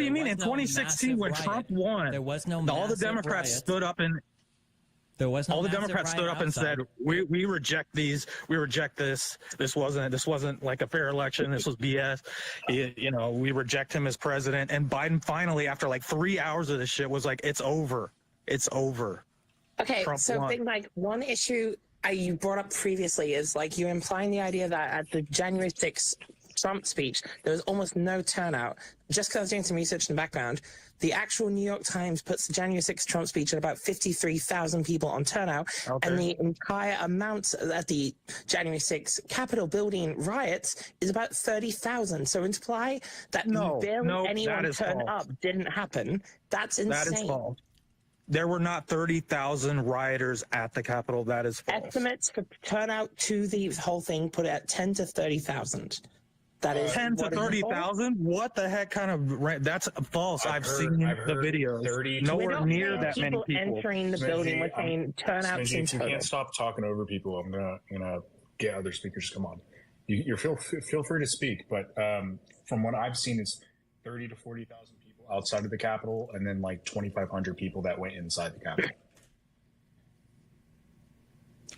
you mean? In 2016, when Trump won, there was no all the Democrats stood up and there was no all the Democrats stood up and said, "We reject these. We reject this. This wasn't like a fair election. This was BS. You know, we reject him as president." And Biden finally, after like 3 hours of this shit, was like, "It's over. It's over." Okay, Trump so won. big Mike, one issue you brought up previously is like you implying the idea that at the January 6th Trump speech, there was almost no turnout. Just because I was doing some research in the background, the actual New York Times puts the January 6th Trump speech at about 53,000 people on turnout, and the entire amount at the January 6th Capitol building riots is about 30,000. So imply that barely anyone turned up didn't happen. That's insane. That is false. There were not 30,000 rioters at the Capitol. That is false. Estimates for turnout to the whole thing put it at 10 to 30,000. That is 10 to 30,000. What the heck kind of? That's false. I've seen the videos. 30. Nowhere near that many people entering the building. We're saying turnouts in total. You can't stop talking over people. I'm gonna get other speakers to come on. You feel free to speak, but from what I've seen, it's 30 to 40,000 people outside of the Capitol, and then like 2,500 people that went inside the Capitol.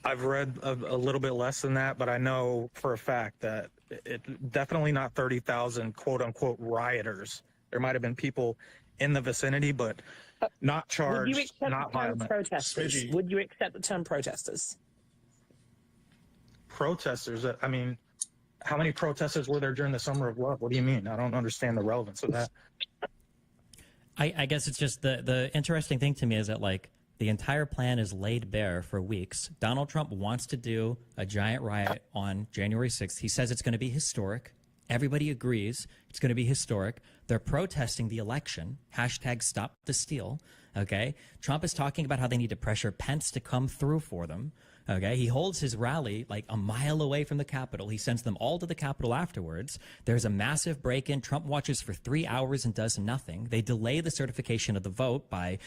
I've read a little bit less than that, but I know for a fact that it definitely not 30,000 quote unquote rioters. There might have been people in the vicinity, but not charged, not violent. Protesters? Would you accept the term protesters? Protesters? I mean, how many protesters were there during the Summer of Love? What do you mean? I don't understand the relevance of that. I guess it's just the interesting thing to me is that like the entire plan is laid bare for weeks. Donald Trump wants to do a giant riot on January 6th. He says it's going to be historic. Everybody agrees it's going to be historic. They're protesting the election. Hashtag stop the steal. Okay. Trump is talking about how they need to pressure Pence to come through for them. Okay. He holds his rally like a mile away from the Capitol. He sends them all to the Capitol afterwards. There's a massive break-in. Trump watches for 3 hours and does nothing. They delay the certification of the vote by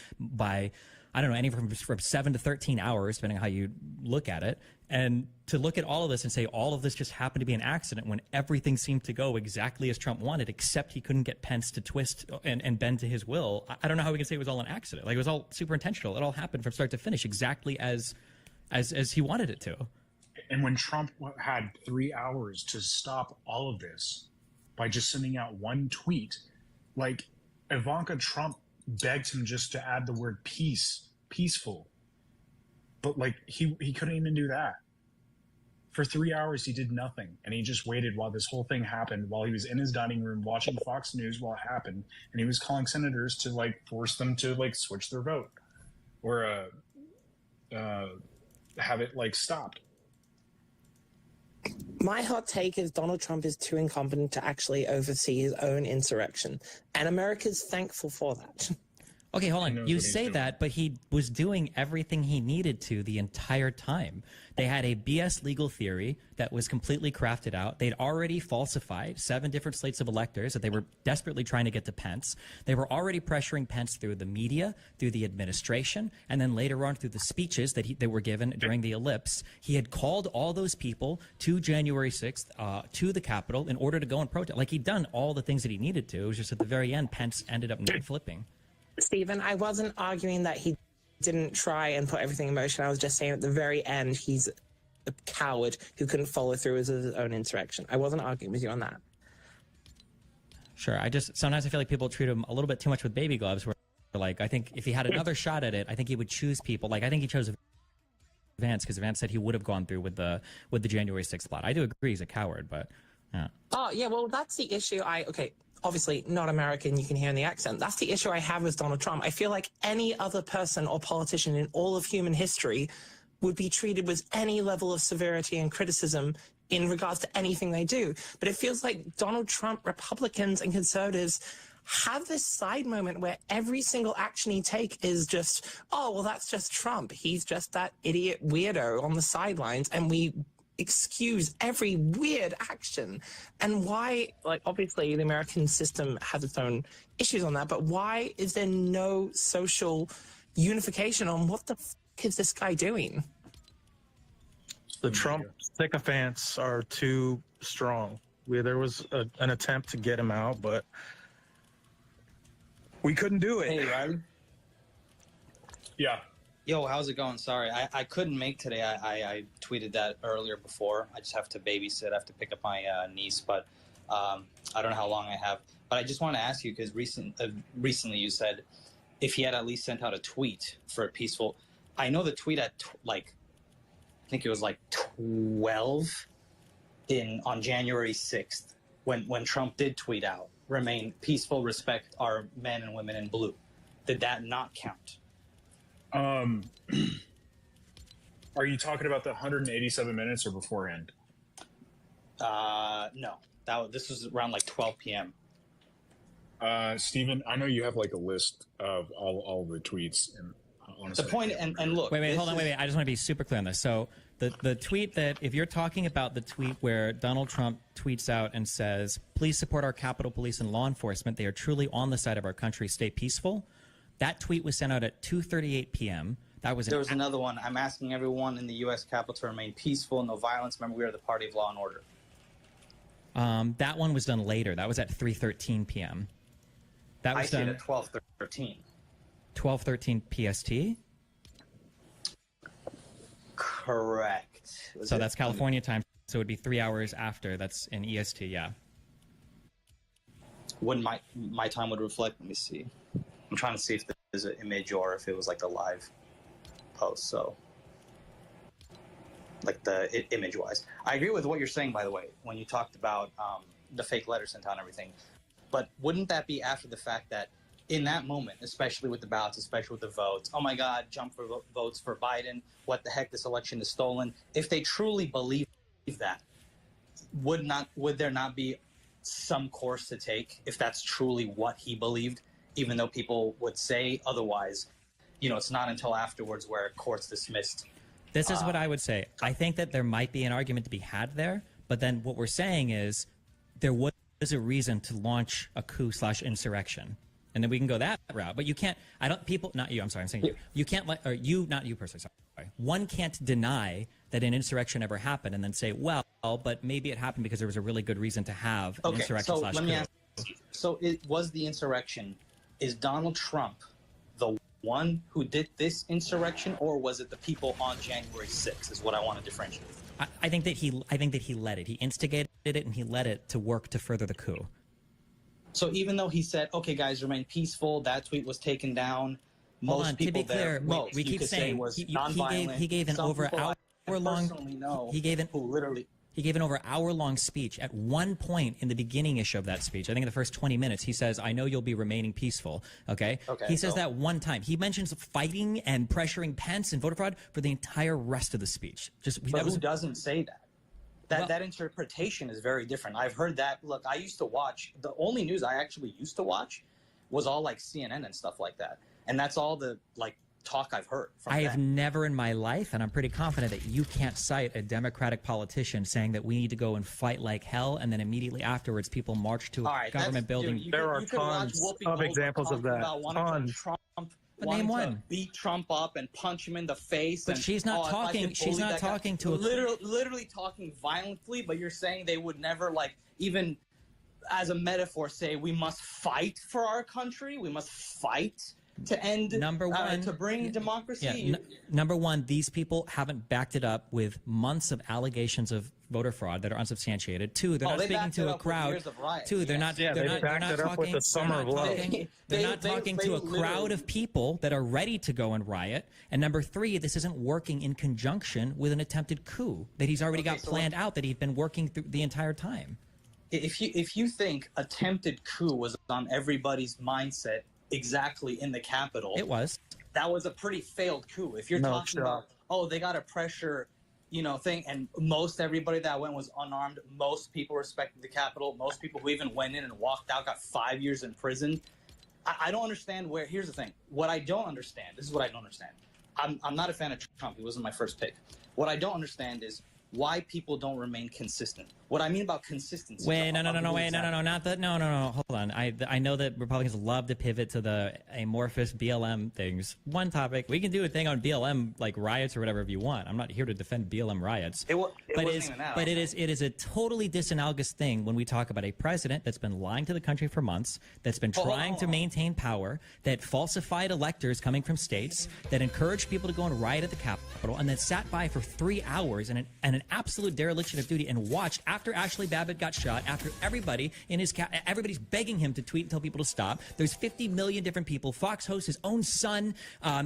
I don't know, anywhere from 7 to 13 hours, depending on how you look at it. And to look at all of this and say all of this just happened to be an accident when everything seemed to go exactly as Trump wanted, except he couldn't get Pence to twist and bend to his will. I don't know how we can say it was all an accident. Like, it was all super intentional. It all happened from start to finish exactly as he wanted it to. And when Trump had 3 hours to stop all of this by just sending out one tweet, like Ivanka Trump begged him just to add the word peaceful. But like he couldn't even do that. For 3 hours, he did nothing. And he just waited while this whole thing happened, while he was in his dining room watching Fox News while it happened. And he was calling senators to like force them to like switch their vote or have it like stopped. My hot take is Donald Trump is too incompetent to actually oversee his own insurrection. And America's thankful for that. Okay, hold on. You say that, but he was doing everything he needed to the entire time. They had a BS legal theory that was completely crafted out. They'd already falsified 7 different slates of electors that they were desperately trying to get to Pence. They were already pressuring Pence through the media, through the administration, and then later on through the speeches that they were given during the ellipse. He had called all those people to January 6th, to the Capitol, in order to go and protest. Like, he'd done all the things that he needed to. It was just at the very end, Pence ended up flipping. Stephen, I wasn't arguing that he didn't try and put everything in motion. I was just saying at the very end, he's a coward who couldn't follow through with his own insurrection. I wasn't arguing with you on that. Sure. Sometimes I feel like people treat him a little bit too much with baby gloves. Where, like, I think if he had another shot at it, I think he would choose people. Like, I think he chose Vance because Vance said he would have gone through with the January 6th plot. I do agree he's a coward, but yeah. Oh, yeah, well, that's the issue. Obviously not American, you can hear in the accent. That's the issue I have with Donald Trump. I feel like any other person or politician in all of human history would be treated with any level of severity and criticism in regards to anything they do. But it feels like Donald Trump, Republicans and conservatives have this side moment where every single action he take is just, oh, well, that's just Trump. He's just that idiot weirdo on the sidelines, and we excuse every weird action. And why, like, obviously the American system has its own issues on that, but why is there no social unification on what the is this guy doing? The Trump sycophants are too strong. There was an attempt to get him out, but We couldn't do it. Hey, Riley. Yeah. Yo, how's it going? Sorry, I couldn't make today. I tweeted that earlier before. I just have to babysit. I have to pick up my niece, but I don't know how long I have. But I just want to ask you, because recently you said if he had at least sent out a tweet for a peaceful. I know the tweet at I think it was like 12 on January 6th when Trump did tweet out, remain peaceful, respect our men and women in blue. Did that not count? Are you talking about the 187 minutes or beforehand? No. This was around like 12 p.m. Steven, I know you have like a list of all the tweets, and honestly, The point, and look. Wait, hold on, wait. I just want to be super clear on this. So the tweet that, if you're talking about the tweet where Donald Trump tweets out and says, please support our Capitol Police and law enforcement. They are truly on the side of our country. Stay peaceful. That tweet was sent out at 2:38 p.m. There was another one. I'm asking everyone in the U.S. Capitol to remain peaceful, no violence. Remember, we are the party of law and order. That one was done later. That was at 3:13 p.m. That was done at 12:13. 12:13 PST. Correct. So that's California time. So it would be 3 hours after. That's in EST. Yeah. When my time would reflect. Let me see. I'm trying to see if there's an image or if it was like a live post. So, like image wise, I agree with what you're saying. By the way, when you talked about the fake letter sent out and everything, but wouldn't that be after the fact that in that moment, especially with the ballots, especially with the votes, oh my God, jump for votes for Biden. What the heck? This election is stolen. If they truly believe that, would there not be some course to take if that's truly what he believed? Even though people would say otherwise, it's not until afterwards where courts dismissed. This is what I would say. I think that there might be an argument to be had there, but then what we're saying is there was a reason to launch a coup/insurrection. And then we can go that route. But you can't, not you, I'm sorry, I'm saying you can't not you personally, sorry. One can't deny that an insurrection ever happened and then say, well, but maybe it happened because there was a really good reason to have an insurrection/coup. So let me ask, so it was the insurrection. Is Donald Trump the one who did this insurrection, or was it the people on January 6th? Is what I want to differentiate. I think that he led it. He instigated it, and he led it to work to further the coup. So even though he said, "Okay, guys, remain peaceful," that tweet was taken down. Most people to be clear, there, we keep saying he gave an over hour-long. He gave an over hour-long speech. At one point in the beginning-ish of that speech, I think in the first 20 minutes, he says, I know you'll be remaining peaceful, okay? He says that one time. He mentions fighting and pressuring Pence and voter fraud for the entire rest of the speech. Who doesn't say that? That interpretation is very different. I've heard that. Look, I used to watch. The only news I actually used to watch was all like CNN and stuff like that. And that's all the talk I've heard from I have never in my life, and I'm pretty confident that you can't cite a Democratic politician saying that we need to go and fight like hell, and then immediately afterwards people march to a government building. There are tons of examples of that. Tons. Name one. Beat Trump up and punch him in the face. But she's not talking. She's not talking to a literally talking violently. But you're saying they would never even as a metaphor say we must fight for our country. We must fight to end to bring democracy. Number one, these people haven't backed it up with months of allegations of voter fraud that are unsubstantiated. Two, they're not speaking to a crowd. Two, they're not. Yeah, they're backed it up with the summer of love. They're not talking to a crowd of people that are ready to go and riot. And number three, this isn't working in conjunction with an attempted coup that he's already got planned out that he's been working through the entire time. If you think attempted coup was on everybody's mindset exactly in the Capitol, it was. That was a pretty failed coup. If you're talking about, they got a pressure, thing, and most everybody that went was unarmed. Most people respected the Capitol. Most people who even went in and walked out got 5 years in prison. I don't understand where. Here's the thing. What I don't understand. This is what I don't understand. I'm not a fan of Trump. He wasn't my first pick. What I don't understand is why people don't remain consistent. What I mean about consistency. Wait, no, not that. No. Hold on. I know that Republicans love to pivot to the amorphous BLM things. One topic, we can do a thing on BLM like riots or whatever if you want. I'm not here to defend BLM riots. But it is a totally disanalogous thing when we talk about a president that's been lying to the country for months, that's been trying to maintain power, that falsified electors coming from states, that encouraged people to go and riot at the Capitol, and then sat by for 3 hours in an absolute dereliction of duty and watched after Ashley Babbitt got shot, after everybody in his everybody's begging him to tweet and tell people to stop. There's 50 million different people. Fox hosts, his own son,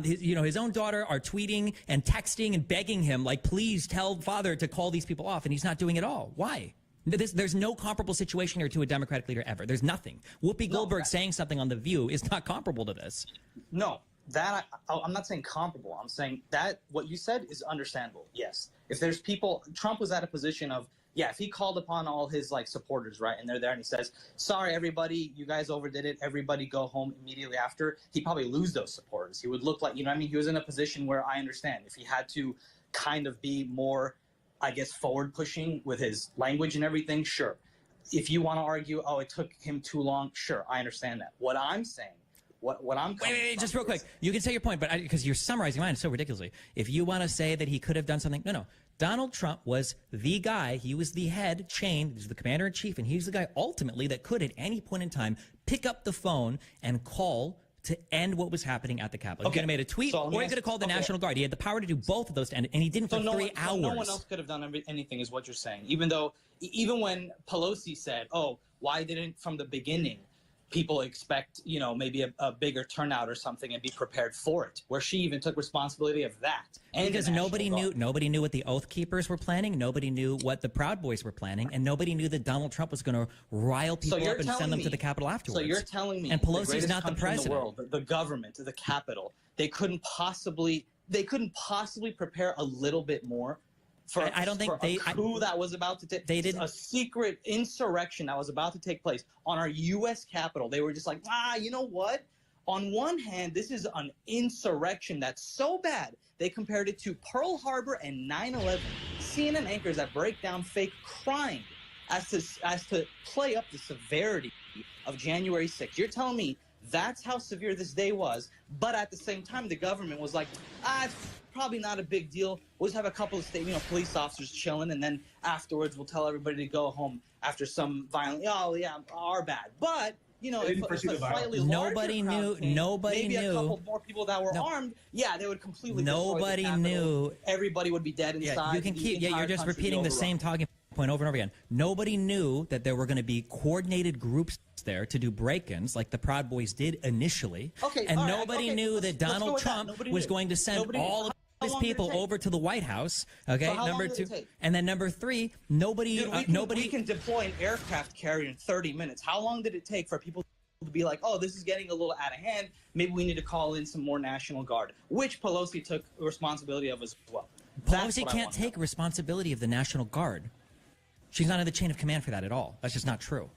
his own daughter are tweeting and texting and begging him, like, please tell father to call these people off, and he's not doing it all. Why? There's no comparable situation here to a Democratic leader ever. There's nothing. Whoopi Goldberg saying something on The View is not comparable to this. No, I'm not saying comparable. I'm saying that what you said is understandable. Yes. If there's people, Trump was at a position of, yeah, if he called upon all his like supporters, right, and they're there and he says, sorry, everybody, you guys overdid it. Everybody go home immediately after. He'd probably lose those supporters. He would look like, you know what I mean? He was in a position where I understand if he had to kind of be more, I guess, forward pushing with his language and everything, sure. If you want to argue, oh, it took him too long, sure, I understand that. What I'm saying, what I'm wait, just real quick. You can say your point, but because you're summarizing mine so ridiculously. If you want to say that he could have done something, no. Donald Trump was the guy. He was the head chain. He was the commander in chief, and he's the guy ultimately that could, at any point in time, pick up the phone and call to end what was happening at the Capitol. He could have made a tweet, or he could have called the National Guard. He had the power to do both of those, and he didn't for 3 hours. So no one else could have done anything, is what you're saying. Even when Pelosi said, "Oh, why didn't from the beginning people expect, maybe a bigger turnout or something and be prepared for it?" Where she even took responsibility of that. Because nobody knew what the Oath Keepers were planning. Nobody knew what the Proud Boys were planning, and nobody knew that Donald Trump was going to rile people up and send them to the Capitol afterwards. So you're telling me, and Pelosi's not the president. In the world, the government, the Capitol, they couldn't possibly prepare a little bit more. I don't think a coup that was about to take. They did a secret insurrection that was about to take place on our U.S. Capitol. They were just like, you know what? On one hand, this is an insurrection that's so bad they compared it to Pearl Harbor and 9/11. CNN anchors that break down fake crime as to play up the severity of January 6th. You're telling me that's how severe this day was, but at the same time, the government was like, it's probably not a big deal. We'll just have a couple of police officers chilling, and then afterwards we'll tell everybody to go home after some violent, our bad. But, if a slightly nobody knew, maybe a couple more people that were armed, they would completely destroy the Capitol. Everybody would be dead inside. You can keep, you're just repeating the same talking point over and over again. Nobody knew that there were going to be coordinated groups there to do break-ins like the Proud Boys did initially. Nobody knew that Donald Trump was going to send all of his people over to the White House. Okay, so number two, and then number three, nobody. We can deploy an aircraft carrier in 30 minutes. How long did it take for people to be like, oh, this is getting a little out of hand? Maybe we need to call in some more National Guard, which Pelosi took responsibility of as well. Pelosi can't take responsibility of the National Guard. She's not in the chain of command for that at all. That's just not true.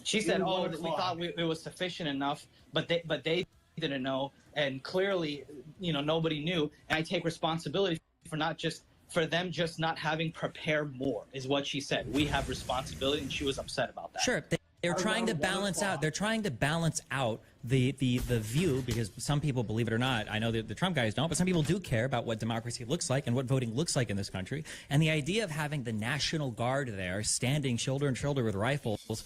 She said, "Oh, we thought it was sufficient enough, but they didn't know, and clearly, nobody knew." And I take responsibility for them just not having prepared more, is what she said. We have responsibility, and she was upset about that. Sure, they're trying to balance out. They're trying to balance out the view, because some people, believe it or not, I know that the Trump guys don't, but some people do care about what democracy looks like and what voting looks like in this country. And the idea of having the National Guard there standing shoulder to shoulder with rifles,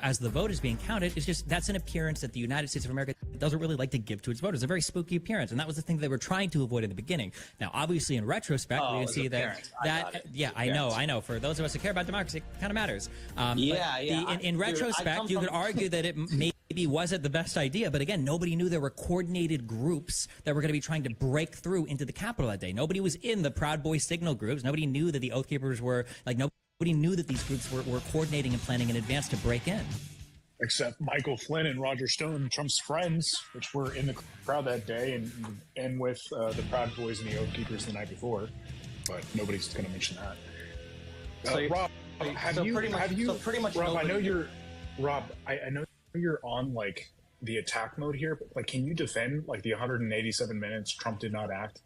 as the vote is being counted, that's an appearance that the United States of America doesn't really like to give to its voters. A very spooky appearance, and that was the thing they were trying to avoid in the beginning. Now, obviously, in retrospect, we can see I know. For those of us who care about democracy, it kind of matters. In retrospect, you could argue that it maybe wasn't the best idea, but again, nobody knew there were coordinated groups that were going to be trying to break through into the Capitol that day. Nobody was in the Proud Boys signal groups. Nobody knew that the Oath Keepers were nobody knew that these groups were coordinating and planning in advance to break in. Except Michael Flynn and Roger Stone, Trump's friends, which were in the crowd that day and with the Proud Boys and the Oath Keepers the night before. But nobody's going to mention that. Rob, Rob, I know you're on the attack mode here, but can you defend the 187 minutes Trump did not act?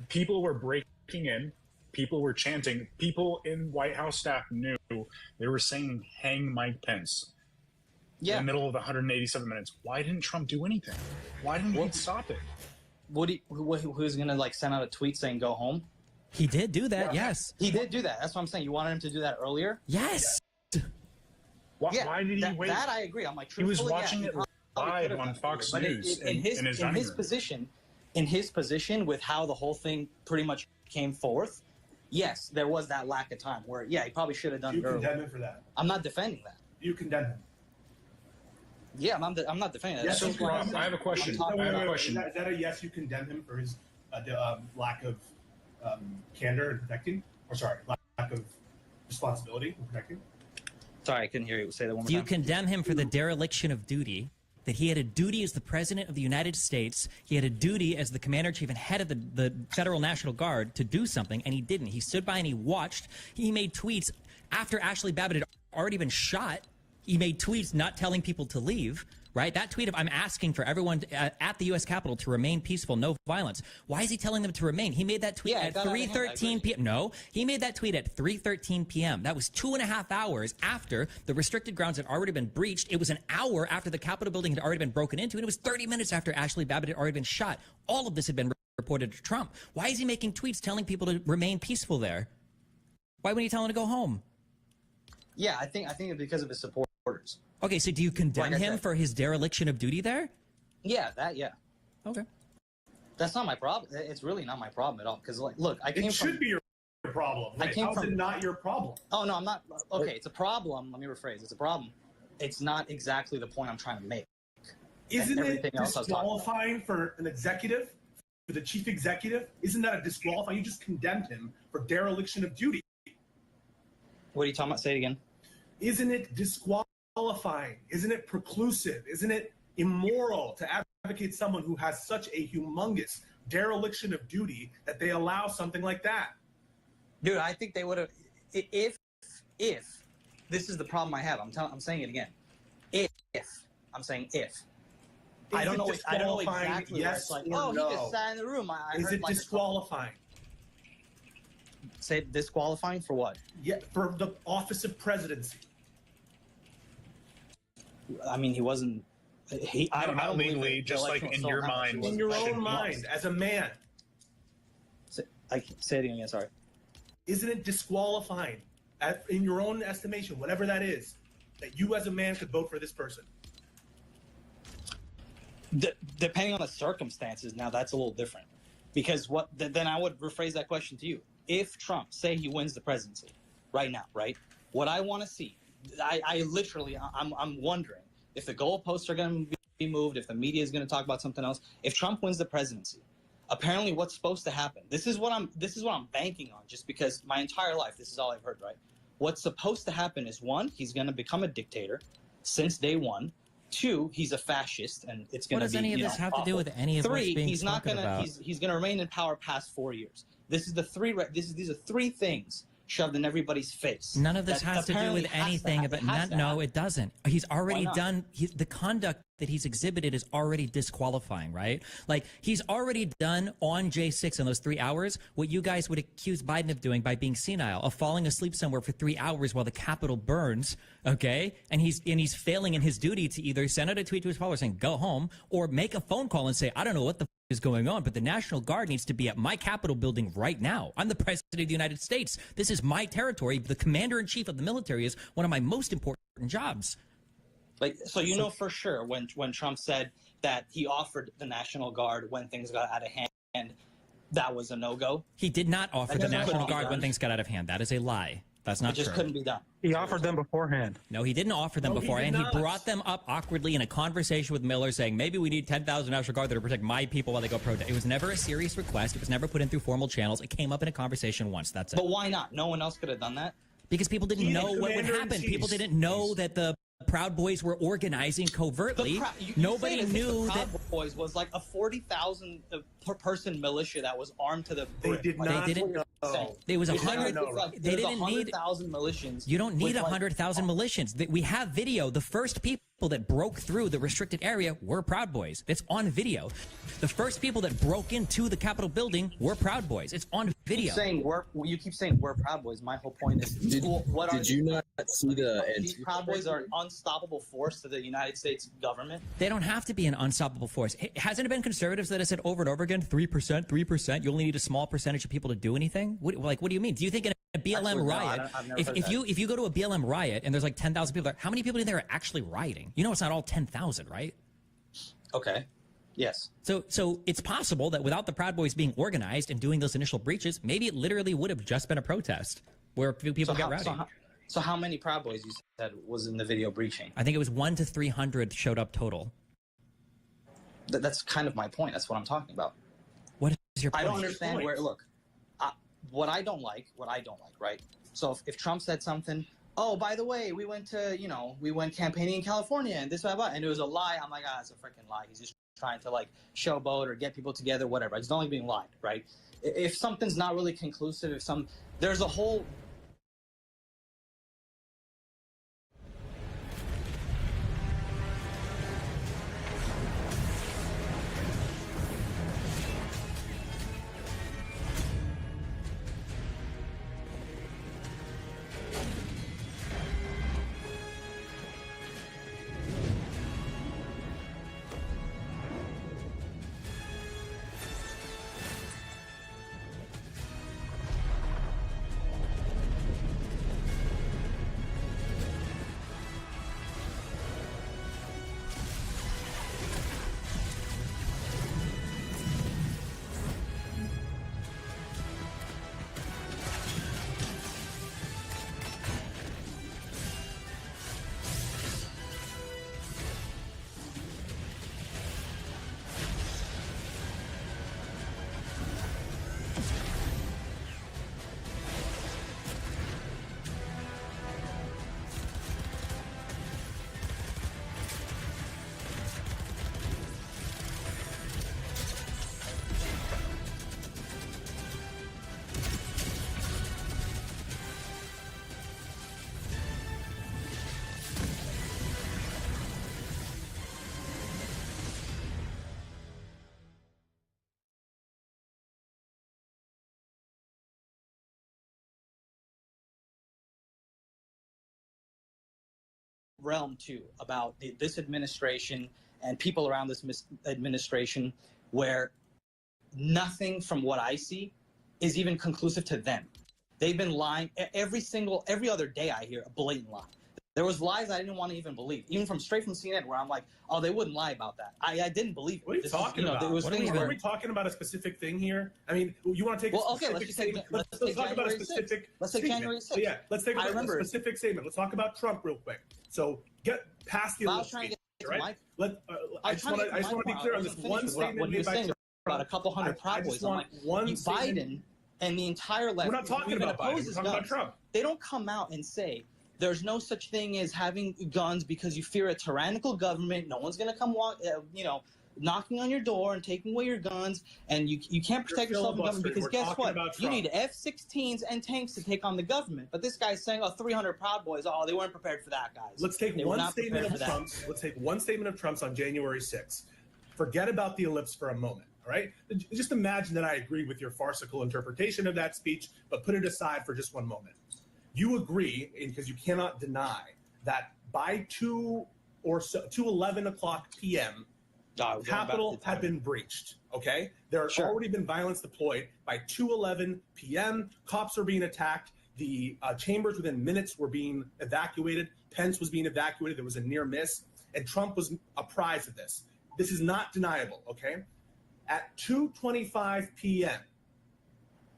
People were breaking in, people were chanting. People in White House staff knew. They were saying, hang Mike Pence. Yeah. In the middle of the 187 minutes. Why didn't Trump do anything? Why didn't he stop it? Who's going to like send out a tweet saying go home? He did do that, yes. He did do that. That's what I'm saying. You wanted him to do that earlier? Yes. Why did he wait? That I agree. I'm like, He was watching it live on Fox News in his position with how the whole thing pretty much came forth, yes, there was that lack of time where, he probably should have done it earlier. You condemn him for that. I'm not defending that. You condemn him. Yeah, I'm not defending that. Yes, That's so, just I have a question. Is question. that a yes? You condemn him for his lack of candor in protecting, or sorry, lack of responsibility in protecting? Sorry, I couldn't hear you. Say that one more Do you time. condemn him for the dereliction of duty? That he had a duty as the President of the United States, he had a duty as the Commander-in-Chief and head of the Federal National Guard to do something, and he didn't. He stood by and he watched. He made tweets after Ashley Babbitt had already been shot. He made tweets not telling people to leave, right? That tweet of, I'm asking for everyone at the U.S. Capitol to remain peaceful, no violence. Why is he telling them to remain? He made that tweet at 3:13 p.m. No, he made that tweet at 3:13 p.m. That was 2.5 hours after the restricted grounds had already been breached. It was an hour after the Capitol building had already been broken into, and it was 30 minutes after Ashley Babbitt had already been shot. All of this had been reported to Trump. Why is he making tweets telling people to remain peaceful there? Why wouldn't he tell them to go home? Yeah, I think it's because of his supporters. Okay, so do you condemn him for his dereliction of duty there? Yeah. Okay. That's not my problem. It's really not my problem at all. Because, like, look, It should be your problem. Right? How's it not your problem? Oh, no, I'm not. Okay, it's a problem. Let me rephrase. It's a problem. It's not exactly the point I'm trying to make. Isn't it disqualifying for an executive, for the chief executive? Isn't that a disqualifying? You just condemned him for dereliction of duty. What are you talking about? Say it again. Isn't it disqualifying? Isn't it preclusive? Isn't it immoral to advocate someone who has such a humongous dereliction of duty that they allow something like that? Dude, I think they would have. If this is the problem I have, I'm saying it again. If I'm saying if. I don't know exactly. Yes, like, or no. He just sat in the room. Is it disqualifying? Say disqualifying for what? Yeah, for the office of presidency. I mean, he wasn't. I don't legally, believe just like in your mind. In your own mind, as a man. Say it again. Sorry. Isn't it disqualifying, in your own estimation, whatever that is, that you as a man could vote for this person? Depending on the circumstances, now that's a little different. Because then I would rephrase that question to you. If Trump, say he wins the presidency right now, right? What I want to see, I literally, I'm wondering if the goalposts are going to be moved, if the media is going to talk about something else. If Trump wins the presidency, apparently what's supposed to happen, this is what I'm banking on, just because my entire life, this is all I've heard, right? What's supposed to happen is, one, he's going to become a dictator since day one. Two, he's a fascist, and it's going to be. What does any of this have to do with any of what's being spoken about? He's going to remain in power past 4 years. These are three things shoved in everybody's face. None of this has to do with anything about. No, it doesn't. He's already done. The conduct that he's exhibited is already disqualifying, right? Like, he's already done on J6 in those 3 hours what you guys would accuse Biden of doing by being senile, of falling asleep somewhere for 3 hours while the Capitol burns. Okay, and he's failing in his duty to either send out a tweet to his followers saying go home, or make a phone call and say, I don't know what the is going on, but the National Guard needs to be at my Capitol building right now. I'm the President of the United States. This is my territory. The Commander-in-Chief of the military is one of my most important jobs. Like, so know for sure when Trump said that he offered the National Guard when things got out of hand, that was a no-go? He did not offer the National Guard when things got out of hand. That is a lie. That's not true. It just couldn't be done. He offered them beforehand. No, he didn't offer them beforehand. He brought them up awkwardly in a conversation with Miller, saying, maybe we need 10,000 National Guard to protect my people while they go protest. It was never a serious request. It was never put in through formal channels. It came up in a conversation once. That's it. But why not? No one else could have done that? Because people didn't know what would happen. People didn't know that the Proud Boys were organizing covertly. Nobody knew that Proud Boys was like a 40,000 per person militia that was armed to the brim. They did not. They didn't. It was 100. They didn't need 100,000 militias. You don't need 100,000 militias. We have video. The first people that broke through the restricted area were Proud Boys. It's on video. The first people that broke into the Capitol building were Proud Boys. It's on video. You keep saying we're Proud Boys. My whole point is, Did you not see the these Proud Boys are an unstoppable force to the United States government? They don't have to be an unstoppable force. Hasn't it been conservatives that have said over and over again, 3%, 3%? You only need a small percentage of people to do anything. What do you mean? Do you think in a BLM Actually, no, riot, I've never heard if you go to a BLM riot and there's like 10,000 people there, how many people in there are actually rioting? You know, it's not all 10,000, right? Okay. Yes. So it's possible that without the Proud Boys being organized and doing those initial breaches, maybe it literally would have just been a protest where a few people get rowdy. So how many Proud Boys you said was in the video breaching? I think it was 1 to 300 showed up total. That's kind of my point. That's what I'm talking about. What is your point? I don't understand where. Look, what I don't like, right? So if Trump said something, oh, by the way, we went campaigning in California and this, blah, blah, and it was a lie. I'm like, it's a freaking lie. He's just trying to like showboat or get people together, whatever. I just don't like being lied, right? If something's not really conclusive, there's a whole. Realm too about this administration and people around this administration where nothing from what I see is even conclusive to them. They've been lying every other day. I hear a blatant lie. There was lies I didn't want to even believe, even straight from CNN, where I'm like, oh, they wouldn't lie about that. I didn't believe it. What are you talking about? Are we talking about a specific thing here? I mean, you want to take a specific statement? Let's talk about a specific Let's take January 6th. So yeah, let's take a specific statement. Let's talk about Trump real quick. So get past the speech, right? I just want to be clear on this one statement made by Trump. About a couple hundred Proud Boys. I'm like, Biden and the entire left. We're not talking about Biden. We're talking about Trump. They don't come out and say there's no such thing as having guns because you fear a tyrannical government. No one's going to come knocking on your door and taking away your guns, and you can't protect yourself from government because guess what? You need F-16s and tanks to take on the government. But this guy's saying, 300 Proud Boys. Oh, they weren't prepared for that, guys. Let's take one statement of Trump's. Let's take one statement of Trump's on January 6th. Forget about the ellipse for a moment. All right? Just imagine that I agree with your farcical interpretation of that speech, but put it aside for just one moment. You agree, because you cannot deny, that by 2:11 o'clock p.m., Capitol had been breached, okay? There had already been violence deployed. By 2:11 p.m., cops are being attacked. The chambers within minutes were being evacuated. Pence was being evacuated. There was a near miss, and Trump was apprised of this. This is not deniable, okay? At 2:25 p.m.,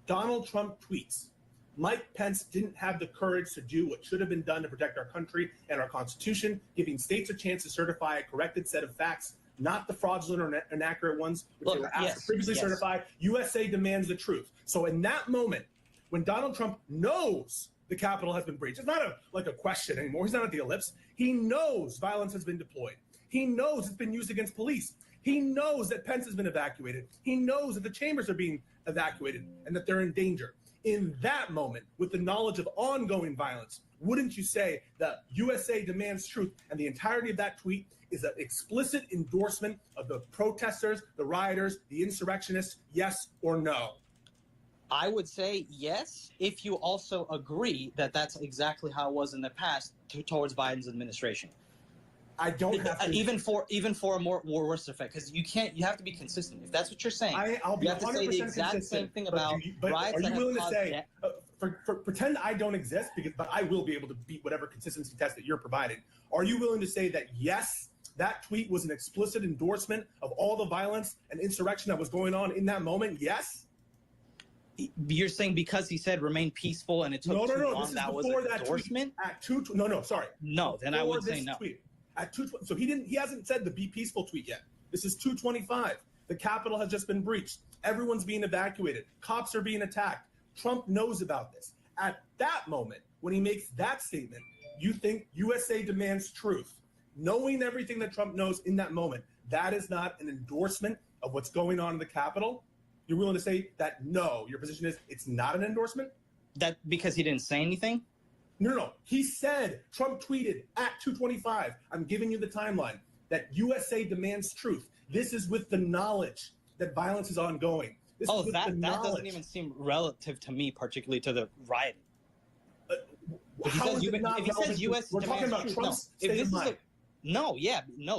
Donald Trump tweets, Mike Pence didn't have the courage to do what should have been done to protect our country and our Constitution, giving states a chance to certify a corrected set of facts, not the fraudulent or inaccurate ones, which they were asked to previously certify. USA demands the truth. So in that moment, when Donald Trump knows the Capitol has been breached, it's not like a question anymore. He's not at the ellipse. He knows violence has been deployed. He knows it's been used against police. He knows that Pence has been evacuated. He knows that the chambers are being evacuated and that they're in danger. In that moment, with the knowledge of ongoing violence, wouldn't you say that USA demands truth and the entirety of that tweet is an explicit endorsement of the protesters, the rioters, the insurrectionists, yes or no? I would say yes, if you also agree that that's exactly how it was in the past towards Biden's administration. I don't have to. Even for a more worse effect, because you have to be consistent. If that's what you're saying, I'll be you have to say the 100% exact consistent, same thing about but riots are you that willing have to caused say, death. pretend I don't exist, but I will be able to beat whatever consistency test that you're providing. Are you willing to say that, yes, that tweet was an explicit endorsement of all the violence and insurrection that was going on in that moment? Yes? You're saying because he said remain peaceful and it took too long, This is that was before an that endorsement? tweet. Sorry. No, then I would say no. Tweet, at 2, so he hasn't said the be peaceful tweet yet. This is 2:25. The Capitol has just been breached. Everyone's being evacuated. Cops are being attacked. Trump knows about this. At that moment, when he makes that statement, you think USA demands truth. Knowing everything that Trump knows in that moment, that is not an endorsement of what's going on in the Capitol. You're willing to say that no, your position is it's not an endorsement? That because he didn't say anything? No. He said, Trump tweeted at 2:25, I'm giving you the timeline, that USA demands truth. This is with the knowledge that violence is ongoing. That doesn't even seem relative to me, particularly to the rioting. If he says U.S. We're talking about truth, Trump's state of mind.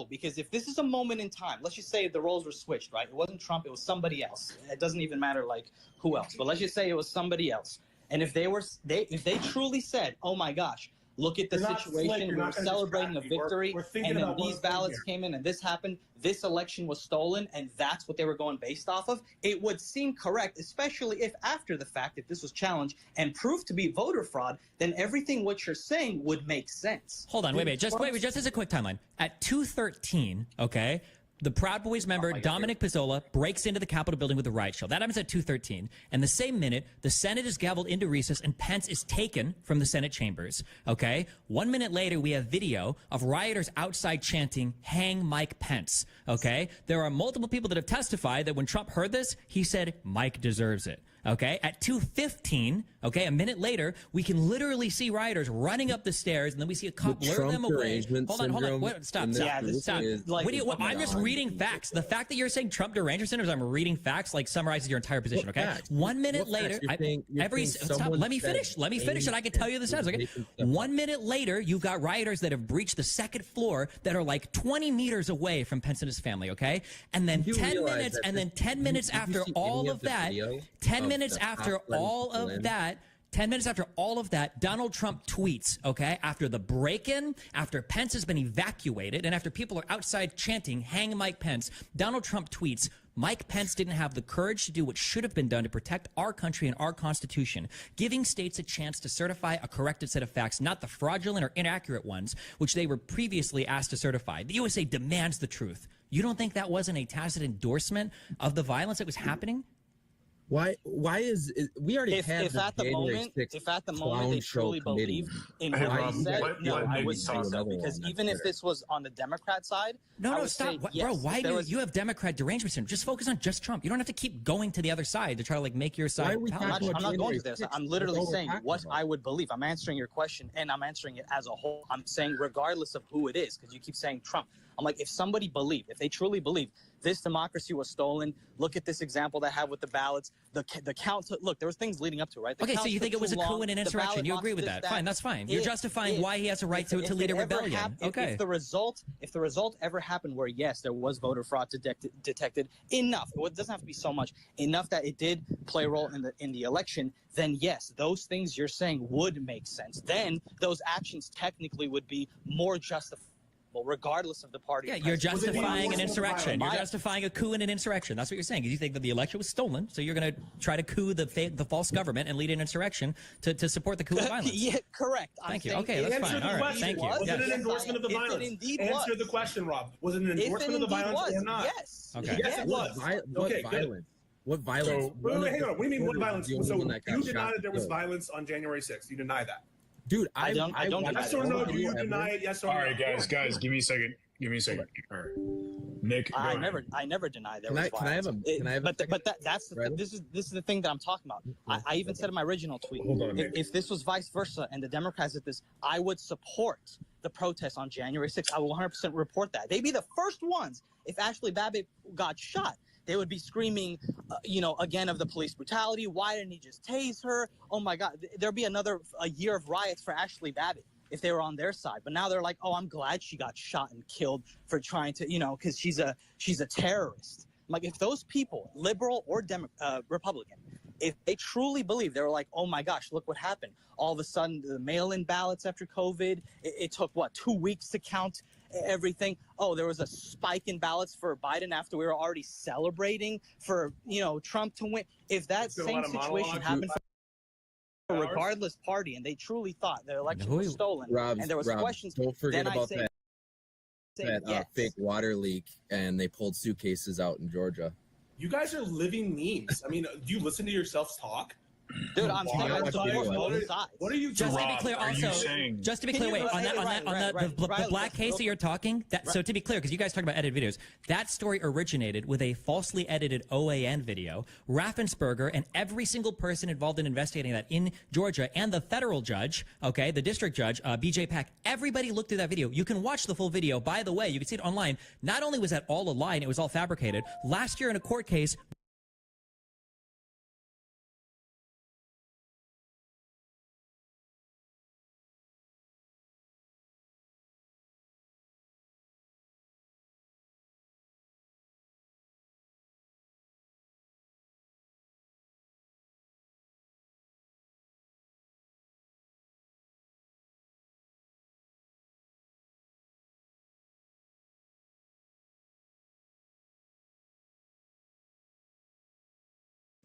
Because if this is a moment in time, let's just say the roles were switched, right? It wasn't Trump, it was somebody else. It doesn't even matter like who else, but let's just say it was somebody else. And if they truly said, "Oh my gosh, look at the situation, we're celebrating a victory, and then these ballots came in and this happened, this election was stolen," and that's what they were going based off of, it would seem correct, especially if after the fact, if this was challenged and proved to be voter fraud, then everything what you're saying would make sense. Hold on, wait, just as a quick timeline. At 2:13, okay, the Proud Boys member Dominic Pizzola breaks into the Capitol building with a riot shield. That happens at 2:13. And the same minute, the Senate is gavelled into recess and Pence is taken from the Senate chambers. Okay? 1 minute later, we have video of rioters outside chanting, "Hang Mike Pence." Okay? There are multiple people that have testified that when Trump heard this, he said, "Mike deserves it." Okay, at 2:15, okay, a minute later, we can literally see rioters running up the stairs, and then we see a cop lure them away. Hold on. Stop. I'm just reading facts. The fact that you're saying Trump derangement syndrome, I'm reading facts, like summarizes your entire position. Okay, 1 minute later, let me finish, and I can tell you the steps. Okay, 1 minute later, you've got rioters that have breached the second floor that are like 20 meters away from Pence and his family. Okay, and then 10 minutes after all of that, 10 minutes after all of that, 10 minutes after all of that, Donald Trump tweets, okay, after the break-in, after Pence has been evacuated, and after people are outside chanting, "Hang Mike Pence," Donald Trump tweets, "Mike Pence didn't have the courage to do what should have been done to protect our country and our Constitution, giving states a chance to certify a corrected set of facts, not the fraudulent or inaccurate ones, which they were previously asked to certify. The USA demands the truth." You don't think that wasn't a tacit endorsement of the violence that was happening? Why is we already had if at the moment they truly believed in what he said, I would say so, because even if this was on the Democrat side, stop, bro. Why do you have Democrat derangement syndrome? Just focus on just Trump. You don't have to keep going to the other side to try to like make your side. I'm not going to this. I'm literally saying what I would believe. I'm answering your question and I'm answering it as a whole. I'm saying regardless of who it is, because you keep saying Trump. I'm like, if somebody believed, if they truly believe this democracy was stolen, look at this example that I have with the ballots, the count. Look, there was things leading up to, right? Okay, so you think it was a coup and an insurrection? You agree with that? Fine, that's fine. You're justifying why he has a right to lead a rebellion. Okay. If the result ever happened where yes, there was voter fraud detected enough, it doesn't have to be so much, enough that it did play a role in the election, then yes, those things you're saying would make sense. Then those actions technically would be more justified, regardless of the party. Yeah, you're justifying an insurrection. You're justifying a coup and an insurrection. That's what you're saying. You think that the election was stolen, so you're going to try to coup the false government and lead an insurrection to support the coup of violence. Yeah, correct. Thank you. Okay, that's fine. All right, thank you. Was it an endorsement of the violence? Answer the question, Rob. Was it an endorsement of the violence or not? Yes. Okay. Yes, it was. What violence? What violence? Wait, hang on. What do you mean, what violence? So you deny that there was violence on January 6th. You deny that? Dude, I don't. Yes or no? Do you deny it? Yes or no? All right, guys, give me a second. All right, Nick. I never deny there was violence. This is the thing that I'm talking about. I even said in my original tweet, if this was vice versa and the Democrats did this, I would support the protests on January 6th. I will 100% report that. They'd be the first ones if Ashley Babbitt got shot. they would be screaming, again of the police brutality. Why didn't he just tase her? Oh my God, there'd be a year of riots for Ashley Babbitt if they were on their side. But now they're like, oh, I'm glad she got shot and killed for trying to, because she's a terrorist. Like, if those people, liberal or Republican, if they truly believe, they were like, oh my gosh, look what happened. All of a sudden, the mail-in ballots after COVID, it took, 2 weeks to count everything. Oh, there was a spike in ballots for Biden after we were already celebrating for, Trump to win. If that same situation happened for regardless party, and they truly thought their election was stolen, and there was questions, don't forget then about I say, that fake water leak, and they pulled suitcases out in Georgia. You guys are living memes. I mean, do you listen to yourselves talk? Dude, I'm saying what are you just Rob, to be clear? Also, just to be clear, wait on the black case that you're talking. So to be clear, because you guys talk about edited videos, that story originated with a falsely edited OAN video. Raffensperger and every single person involved in investigating that in Georgia, and the federal judge, okay, the district judge, BJ Pack, everybody looked through that video. You can watch the full video. By the way, you can see it online. Not only was that all a lie and it was all fabricated, last year in a court case,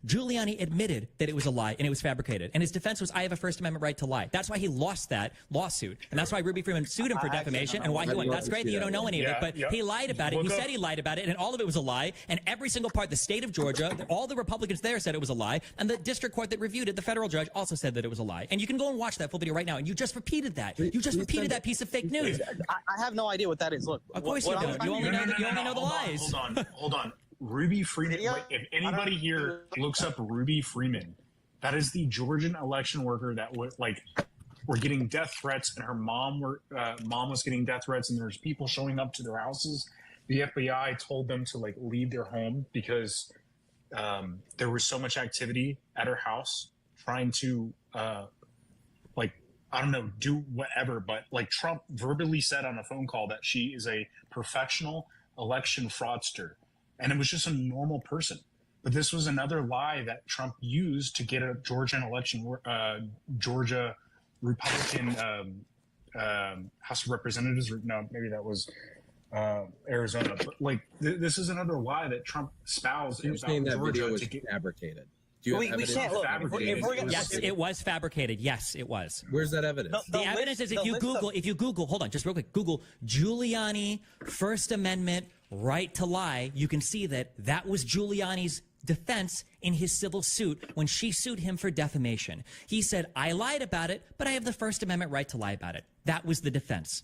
Giuliani admitted that it was a lie and it was fabricated. And his defense was, I have a First Amendment right to lie. That's why he lost that lawsuit. And that's why Ruby Freeman sued him for defamation and why he won. That's great that you don't know any of it, but he lied about it. He said he lied about it, and all of it was a lie. And every single part, the state of Georgia, all the Republicans there said it was a lie. And the district court that reviewed it, the federal judge, also said that it was a lie. And you can go and watch that full video right now. And you just repeated that. You just repeated that piece of fake news. I have no idea what that is. Look, of course you don't. You only know the lies. Hold on. Ruby Freeman. If anybody here looks up Ruby Freeman, that is the Georgian election worker that was were getting death threats, and her mom was getting death threats, and there's people showing up to their houses. The FBI told them to leave their home because there was so much activity at her house trying to I don't know, do whatever. But Trump verbally said on a phone call that she is a professional election fraudster. And it was just a normal person. But this was another lie that Trump used to get a Georgian election, Georgia Republican House of Representatives. No, maybe that was Arizona. But this is another lie that Trump espoused. You're saying that video was fabricated. Do you have evidence? Yes, it was fabricated. Yes, it was. Where's that evidence? The evidence is if you Google, hold on, just real quick, Google Giuliani First Amendment right to lie, you can see that was Giuliani's defense in his civil suit when she sued him for defamation. He said, I lied about it, but I have the First Amendment right to lie about it. That was the defense.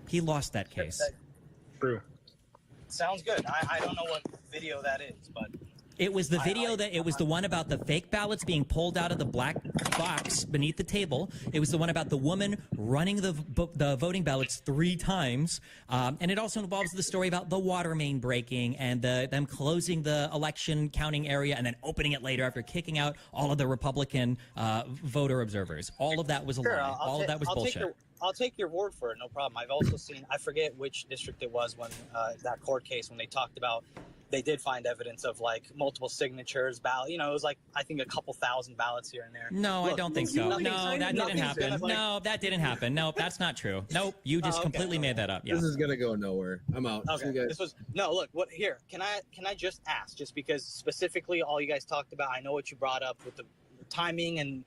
He lost that case. True. Sounds good. I don't know what video that is, but it was the video it was the one about the fake ballots being pulled out of the black box beneath the table. It was the one about the woman running the voting ballots 3 times. And it also involves the story about the water main breaking and them closing the election counting area and then opening it later after kicking out all of the Republican voter observers. All of that was a lie. All of that was bullshit. I'll take your word for it, no problem. I've also seen, I forget which district it was when that court case, when they talked about, they did find evidence of multiple signatures, ballot. It was I think a couple thousand ballots here and there. No, I don't think so. No, that didn't happen. No, that didn't happen. No, that's not true. Nope, you just completely made that up. Yeah. This is gonna go nowhere. I'm out. Okay. Look. What here? Can I just ask? Just because specifically all you guys talked about, I know what you brought up with the timing and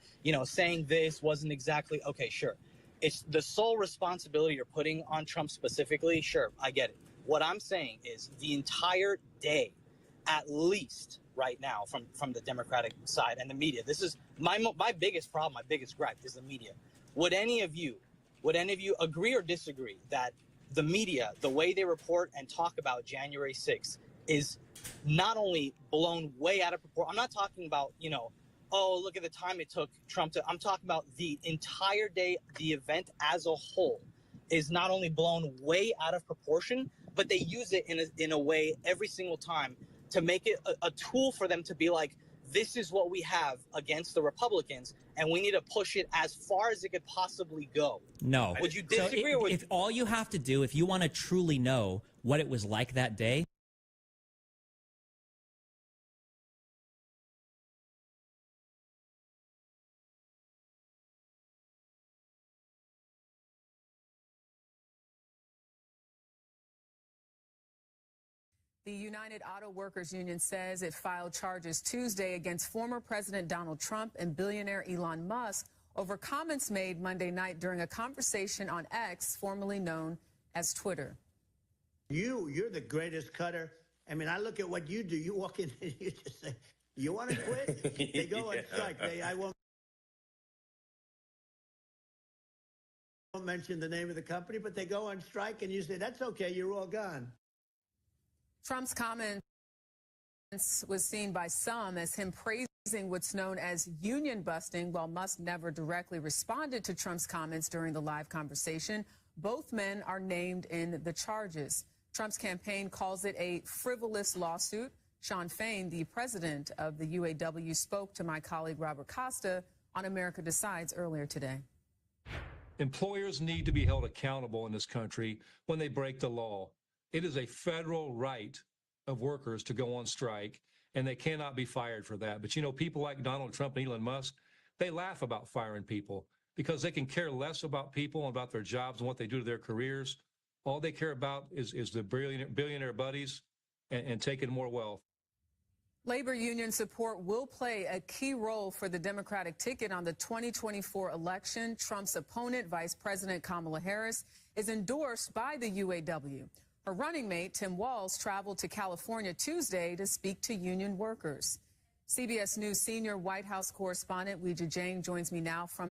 saying this wasn't exactly okay. Sure, it's the sole responsibility you're putting on Trump specifically. Sure, I get it. What I'm saying is the entire day, at least right now, from the Democratic side and the media, this is my biggest problem, my biggest gripe is the media. Would any of you agree or disagree that the media, the way they report and talk about January 6th is not only blown way out of proportion? I'm not talking about, oh, look at the time it took Trump to, I'm talking about the entire day, the event as a whole is not only blown way out of proportion, but they use it in a way every single time to make it a tool for them to be like, this is what we have against the Republicans, and we need to push it as far as it could possibly go. No. Would you disagree? So if all you have to do, if you want to truly know what it was like that day, The United Auto Workers Union says it filed charges Tuesday against former President Donald Trump and billionaire Elon Musk over comments made Monday night during a conversation on X, formerly known as Twitter. You're the greatest cutter. I mean, I look at what you do. You walk in and you just say, you want to quit? They go on strike. I won't mention the name of the company, but they go on strike and you say, that's okay, you're all gone. Trump's comments was seen by some as him praising what's known as union busting, while Musk never directly responded to Trump's comments during the live conversation. Both men are named in the charges. Trump's campaign calls it a frivolous lawsuit. Sean Fain, the president of the UAW, spoke to my colleague Robert Costa on America Decides earlier today. Employers need to be held accountable in this country when they break the law. It is a federal right of workers to go on strike, and they cannot be fired for that. But, you know, people like Donald Trump and Elon Musk, they laugh about firing people because they can care less about people and about their jobs and what they do to their careers. All they care about is the billionaire buddies and taking more wealth. Labor union support will play a key role for the Democratic ticket on the 2024 election. Trump's opponent, Vice President Kamala Harris, is endorsed by the UAW. Her running mate, Tim Walz, traveled to California Tuesday to speak to union workers. CBS News senior White House correspondent Weijia Jiang joins me now from